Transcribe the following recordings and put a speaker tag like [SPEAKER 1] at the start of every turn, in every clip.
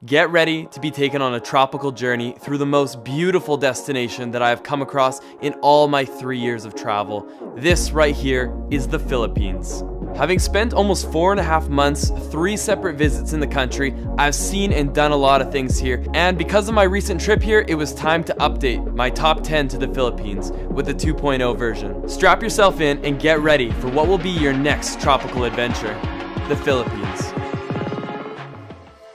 [SPEAKER 1] Get ready to be taken on a tropical journey through the most beautiful destination that I have come across in all my 3 years of travel. This right here is the Philippines. Having spent almost 4.5 months, 3 separate visits in the country, I've seen and done a lot of things here, and because of my recent trip here, it was time to update my top 10 to the Philippines with the 2.0 version. Strap yourself in and get ready for what will be your next tropical adventure, the Philippines.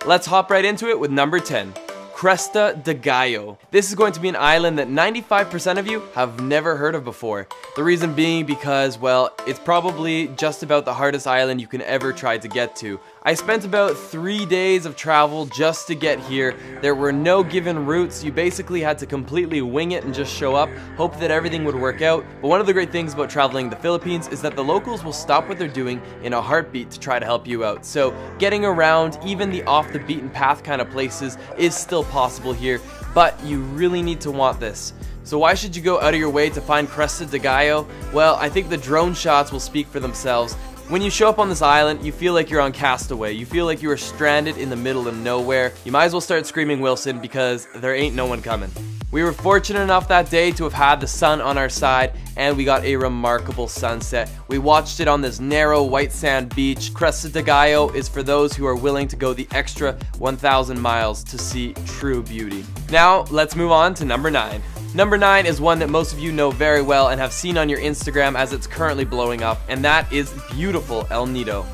[SPEAKER 1] Let's hop right into it with number 10. Cresta De Gallo. This is going to be an island that 95% of you have never heard of before. The reason being because, well, it's probably just about the hardest island you can ever try to get to. I spent about 3 days of travel just to get here. There were no given routes. You basically had to completely wing it and just show up, hope that everything would work out. But one of the great things about traveling the Philippines is that the locals will stop what they're doing in a heartbeat to try to help you out. So getting around even the off the beaten path kind of places is still possible here, but you really need to want this. So why should you go out of your way to find Cresta De Gallo? Well, I think the drone shots will speak for themselves. When you show up on this island, you feel like you're on Castaway. You feel like you are stranded in the middle of nowhere. You might as well start screaming Wilson because there ain't no one coming. We were fortunate enough that day to have had the sun on our side, and we got a remarkable sunset. We watched it on this narrow white sand beach. Cresta De Gallo is for those who are willing to go the extra 1,000 miles to see true beauty. Now, let's move on to number 9. Number 9 is one that most of you know very well and have seen on your Instagram as it's currently blowing up, and that is beautiful El Nido.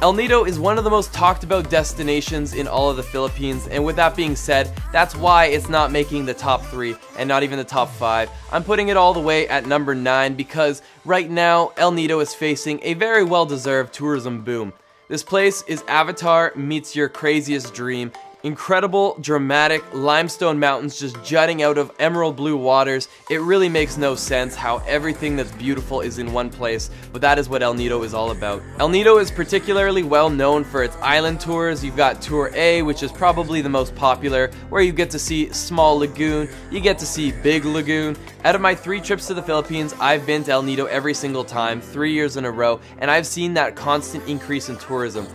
[SPEAKER 1] El Nido is one of the most talked about destinations in all of the Philippines, and with that being said, that's why it's not making the top 3 and not even the top 5. I'm putting it all the way at number 9 because right now El Nido is facing a very well-deserved tourism boom. This place is Avatar meets your craziest dream. Incredible, dramatic limestone mountains just jutting out of emerald blue waters. It really makes no sense how everything that's beautiful is in one place, but that is what El Nido is all about. El Nido is particularly well known for its island tours. You've got Tour A, which is probably the most popular, where you get to see Small Lagoon, you get to see Big Lagoon. Out of my 3 trips to the Philippines, I've been to El Nido every single time, 3 years in a row, and I've seen that constant increase in tourism.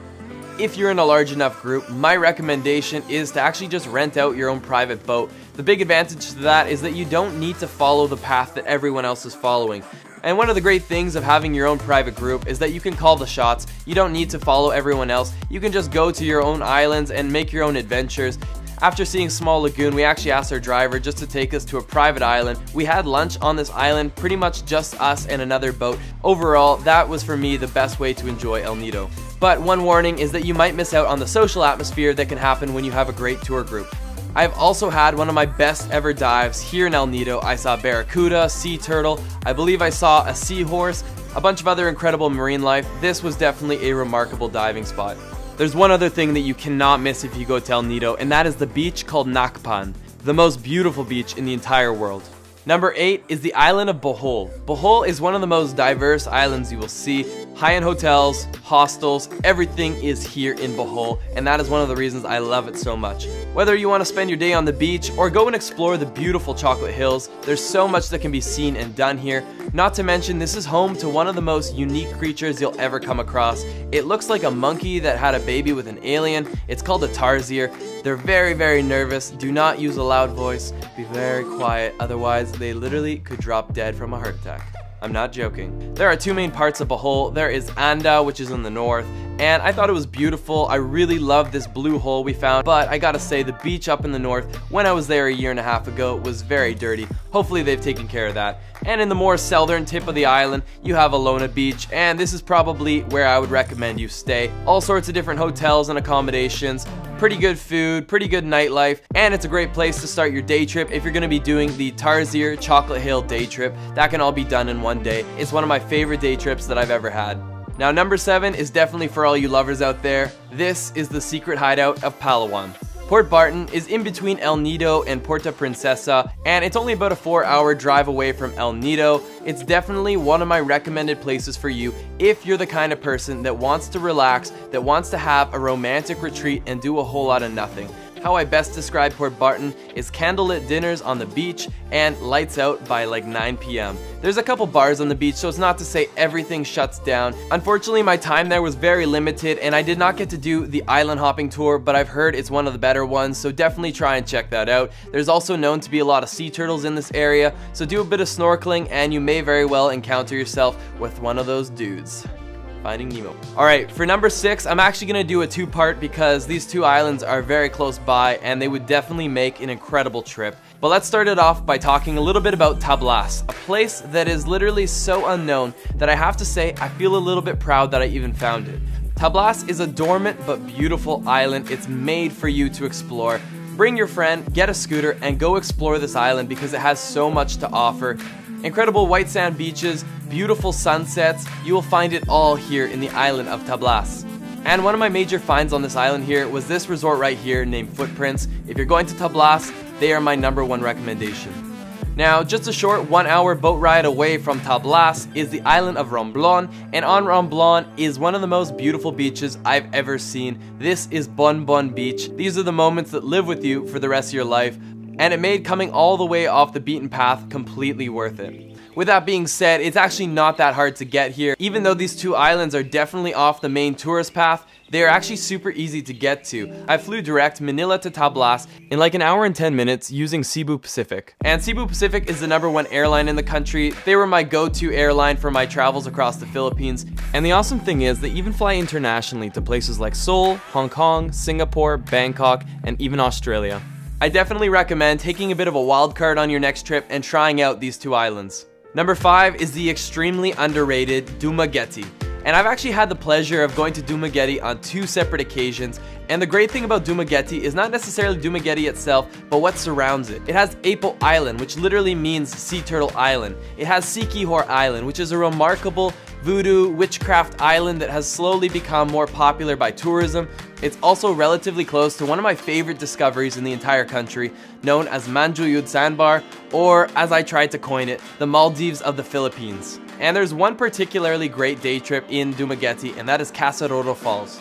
[SPEAKER 1] If you're in a large enough group, my recommendation is to actually just rent out your own private boat. The big advantage to that is that you don't need to follow the path that everyone else is following. And one of the great things of having your own private group is that you can call the shots. You don't need to follow everyone else. You can just go to your own islands and make your own adventures. After seeing Small Lagoon, we actually asked our driver just to take us to a private island. We had lunch on this island, pretty much just us and another boat. Overall, that was for me the best way to enjoy El Nido. But one warning is that you might miss out on the social atmosphere that can happen when you have a great tour group. I've also had one of my best ever dives here in El Nido. I saw barracuda, sea turtle, I believe I saw a seahorse, a bunch of other incredible marine life. This was definitely a remarkable diving spot. There's one other thing that you cannot miss if you go to El Nido, and that is the beach called Nakpan, the most beautiful beach in the entire world. Number 8 is the island of Bohol. Bohol is one of the most diverse islands you will see. High-end hotels, hostels, everything is here in Bohol, and that is one of the reasons I love it so much. Whether you want to spend your day on the beach or go and explore the beautiful chocolate hills, there's so much that can be seen and done here. Not to mention, this is home to one of the most unique creatures you'll ever come across. It looks like a monkey that had a baby with an alien. It's called a tarsier. They're very, very nervous. Do not use a loud voice. Be very quiet, otherwise they literally could drop dead from a heart attack. I'm not joking. There are 2 main parts of Bohol. There is Anda, which is in the north, and I thought it was beautiful. I really loved this blue hole we found, but I gotta say the beach up in the north, when I was there a 1.5 years ago, was very dirty. Hopefully they've taken care of that. And in the more southern tip of the island, you have Alona Beach, and this is probably where I would recommend you stay. All sorts of different hotels and accommodations, pretty good food, pretty good nightlife, and it's a great place to start your day trip if you're going to be doing the Tarsier Chocolate Hill day trip. That can all be done in one day. It's one of my favorite day trips that I've ever had. Now number 7 is definitely for all you lovers out there. This is the secret hideout of Palawan. Port Barton is in between El Nido and Puerto Princesa, and it's only about a 4-hour drive away from El Nido. It's definitely one of my recommended places for you if you're the kind of person that wants to relax, that wants to have a romantic retreat and do a whole lot of nothing. How I best describe Port Barton is candlelit dinners on the beach and lights out by like 9 p.m. There's a couple bars on the beach, so it's not to say everything shuts down. Unfortunately, my time there was very limited and I did not get to do the island hopping tour, but I've heard it's one of the better ones, so definitely try and check that out. There's also known to be a lot of sea turtles in this area, so do a bit of snorkeling and you may very well encounter yourself with one of those dudes. Finding Nemo. Alright, for number 6, I'm actually going to do a two-part because these two islands are very close by and they would definitely make an incredible trip. But let's start it off by talking a little bit about Tablas, a place that is literally so unknown that I have to say I feel a little bit proud that I even found it. Tablas is a dormant but beautiful island. It's made for you to explore. Bring your friend, get a scooter, and go explore this island because it has so much to offer. Incredible white sand beaches, beautiful sunsets, you will find it all here in the island of Tablas. And one of my major finds on this island here was this resort right here named Footprints. If you're going to Tablas, they are my #1 recommendation. Now, just a short 1-hour boat ride away from Tablas is the island of Romblon, and on Romblon is one of the most beautiful beaches I've ever seen. This is Bonbon Beach. These are the moments that live with you for the rest of your life, and it made coming all the way off the beaten path completely worth it. With that being said, it's actually not that hard to get here. Even though these two islands are definitely off the main tourist path, they are actually super easy to get to. I flew direct Manila to Tablas in like 1 hour and 10 minutes using Cebu Pacific. And Cebu Pacific is the #1 airline in the country. They were my go-to airline for my travels across the Philippines. And the awesome thing is they even fly internationally to places like Seoul, Hong Kong, Singapore, Bangkok, and even Australia. I definitely recommend taking a bit of a wild card on your next trip and trying out these two islands. Number 5 is the extremely underrated Dumaguete. And I've actually had the pleasure of going to Dumaguete on 2 separate occasions. And the great thing about Dumaguete is not necessarily Dumaguete itself, but what surrounds it. It has Apo Island, which literally means Sea Turtle Island. It has Siquijor Island, which is a remarkable voodoo witchcraft island that has slowly become more popular by tourism. It's also relatively close to one of my favorite discoveries in the entire country, known as Manjuyud Sandbar, or as I tried to coin it, the Maldives of the Philippines. And there's one particularly great day trip in Dumaguete, and that is Casaroro Falls.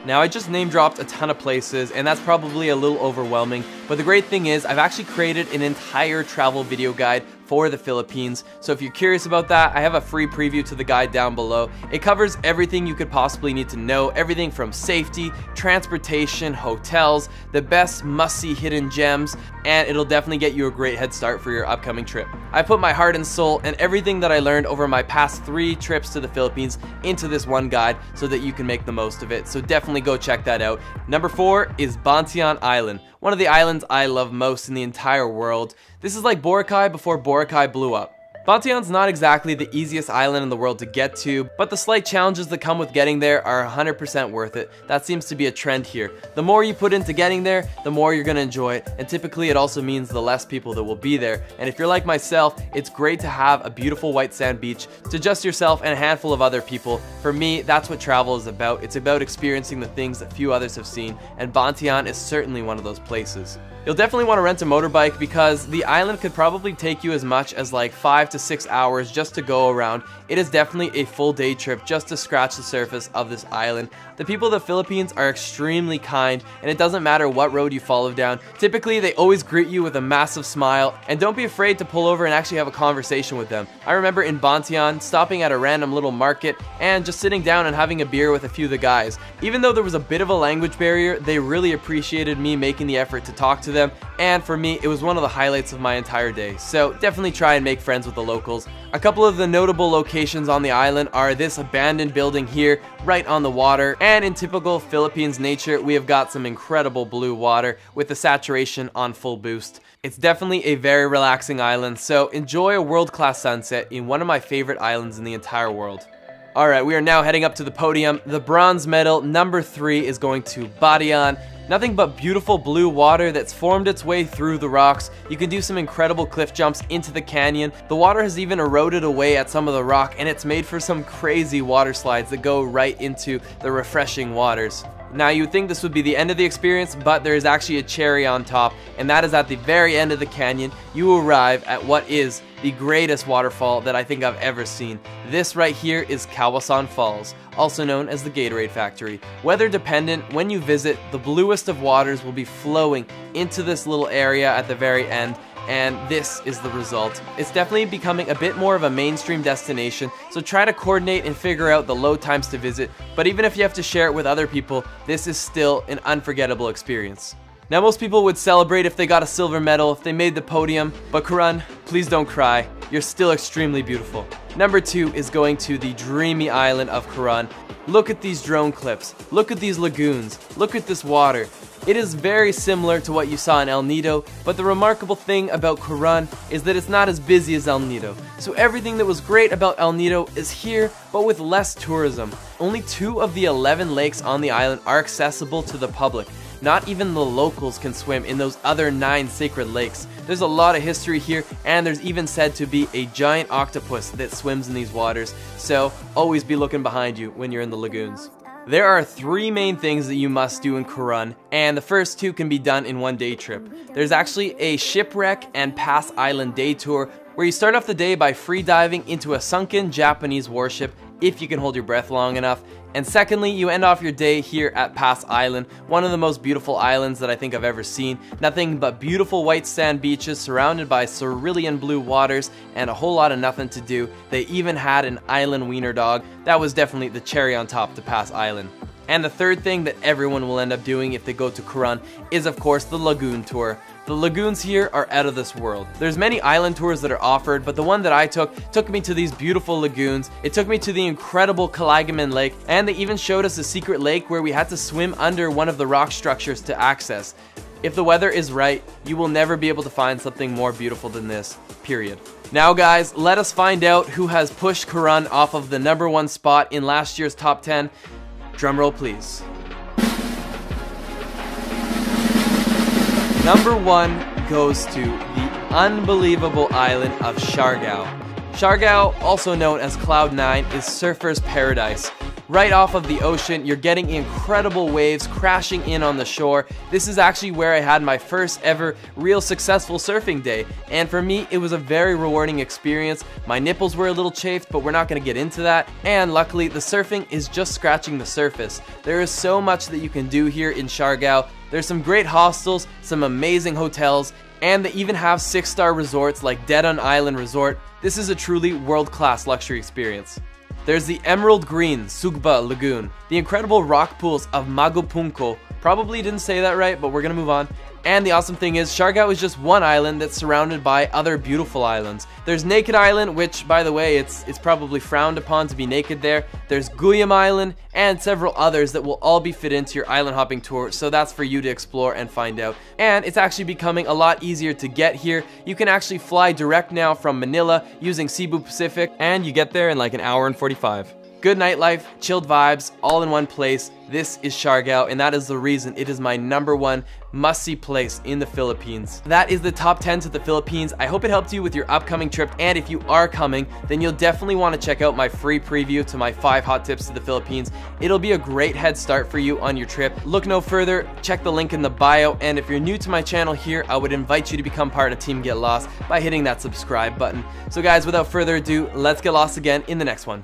[SPEAKER 1] Now, I just name dropped a ton of places, and that's probably a little overwhelming, but the great thing is I've actually created an entire travel video guide for the Philippines. So if you're curious about that, I have a free preview to the guide down below. It covers everything you could possibly need to know, everything from safety, transportation, hotels, the best must-see hidden gems, and it'll definitely get you a great head start for your upcoming trip. I put my heart and soul and everything that I learned over my past 3 trips to the Philippines into this one guide so that you can make the most of it. So definitely go check that out. Number 4 is Bontang Island, one of the islands I love most in the entire world. This is like Boracay before Boracay blew up. Bontang's not exactly the easiest island in the world to get to, but the slight challenges that come with getting there are 100% worth it. That seems to be a trend here. The more you put into getting there, the more you're gonna enjoy it, and typically it also means the less people that will be there. And if you're like myself, it's great to have a beautiful white sand beach to just yourself and a handful of other people. For me, that's what travel is about. It's about experiencing the things that few others have seen, and Bontang is certainly one of those places. You'll definitely want to rent a motorbike because the island could probably take you as much as like 5 to 6 hours just to go around. It is definitely a full day trip just to scratch the surface of this island. The people of the Philippines are extremely kind, and it doesn't matter what road you follow down. Typically, they always greet you with a massive smile, and don't be afraid to pull over and actually have a conversation with them. I remember in Bontang stopping at a random little market and just sitting down and having a beer with a few of the guys. Even though there was a bit of a language barrier, they really appreciated me making the effort to talk to them, and for me, it was one of the highlights of my entire day. So definitely try and make friends with the locals. A couple of the notable locations on the island are this abandoned building here, right on the water, and in typical Philippines nature, we have got some incredible blue water with the saturation on full boost. It's definitely a very relaxing island, so enjoy a world-class sunset in one of my favorite islands in the entire world. Alright, we are now heading up to the podium. The bronze medal, number 3, is going to Barian. Nothing but beautiful blue water that's formed its way through the rocks. You can do some incredible cliff jumps into the canyon. The water has even eroded away at some of the rock, and it's made for some crazy water slides that go right into the refreshing waters. Now you would think this would be the end of the experience, but there is actually a cherry on top, and that is at the very end of the canyon. You arrive at what is the greatest waterfall that I think I've ever seen. This right here is Kawasan Falls, also known as the Gatorade Factory. Weather dependent, when you visit, the bluest of waters will be flowing into this little area at the very end, and this is the result. It's definitely becoming a bit more of a mainstream destination, so try to coordinate and figure out the low times to visit, but even if you have to share it with other people, this is still an unforgettable experience. Now most people would celebrate if they got a silver medal, if they made the podium, but Karan, please don't cry. You're still extremely beautiful. Number 2 is going to the dreamy island of Karan. Look at these drone clips, look at these lagoons, look at this water. It is very similar to what you saw in El Nido, but the remarkable thing about Karan is that it's not as busy as El Nido. So everything that was great about El Nido is here, but with less tourism. Only 2 of the 11 lakes on the island are accessible to the public. Not even the locals can swim in those other 9 sacred lakes. There's a lot of history here, and there's even said to be a giant octopus that swims in these waters, so always be looking behind you when you're in the lagoons. There are 3 main things that you must do in Karan, and the first 2 can be done in one day trip. There's actually a shipwreck and Pass Island day tour, where you start off the day by free diving into a sunken Japanese warship, if you can hold your breath long enough. And secondly, you end off your day here at Pass Island, one of the most beautiful islands that I think I've ever seen. Nothing but beautiful white sand beaches surrounded by cerulean blue waters and a whole lot of nothing to do. They even had an island wiener dog. That was definitely the cherry on top to Pass Island. And the third thing that everyone will end up doing if they go to Karan is of course the lagoon tour. The lagoons here are out of this world. There's many island tours that are offered, but the one that I took me to these beautiful lagoons. It took me to the incredible Kalagaman Lake, and they even showed us a secret lake where we had to swim under one of the rock structures to access. If the weather is right, you will never be able to find something more beautiful than this, period. Now guys, let us find out who has pushed Karan off of the #1 spot in last year's top 10. Drumroll please. Number 1 goes to the unbelievable island of Sharkow. Sharkow, also known as Cloud 9, is surfers' paradise. Right off of the ocean, you're getting incredible waves crashing in on the shore. This is actually where I had my first ever real successful surfing day, and for me it was a very rewarding experience. My nipples were a little chafed, but we're not going to get into that, and luckily the surfing is just scratching the surface. There is so much that you can do here in Sharkow. There's some great hostels, some amazing hotels, and they even have 6-star resorts like Dedan Island Resort. This is a truly world-class luxury experience. There's the emerald green Sugba Lagoon, the incredible rock pools of Magupunko. Probably didn't say that right, but we're gonna move on. And the awesome thing is, Sharkow is just one island that's surrounded by other beautiful islands. There's Naked Island, which, by the way, it's probably frowned upon to be naked there. There's Guyam Island, and several others that will all be fit into your island hopping tour, so that's for you to explore and find out. And it's actually becoming a lot easier to get here. You can actually fly direct now from Manila using Cebu Pacific, and you get there in like an hour and 45. Good nightlife, chilled vibes, all in one place. This is Sharkow, and that is the reason it is my #1 must-see place in the Philippines. That is the top 10 to the Philippines. I hope it helped you with your upcoming trip, and if you are coming, then you'll definitely want to check out my free preview to my 5 hot tips to the Philippines. It'll be a great head start for you on your trip. Look no further, check the link in the bio, and if you're new to my channel here, I would invite you to become part of Team Get Lost by hitting that subscribe button. So guys, without further ado, let's get lost again in the next one.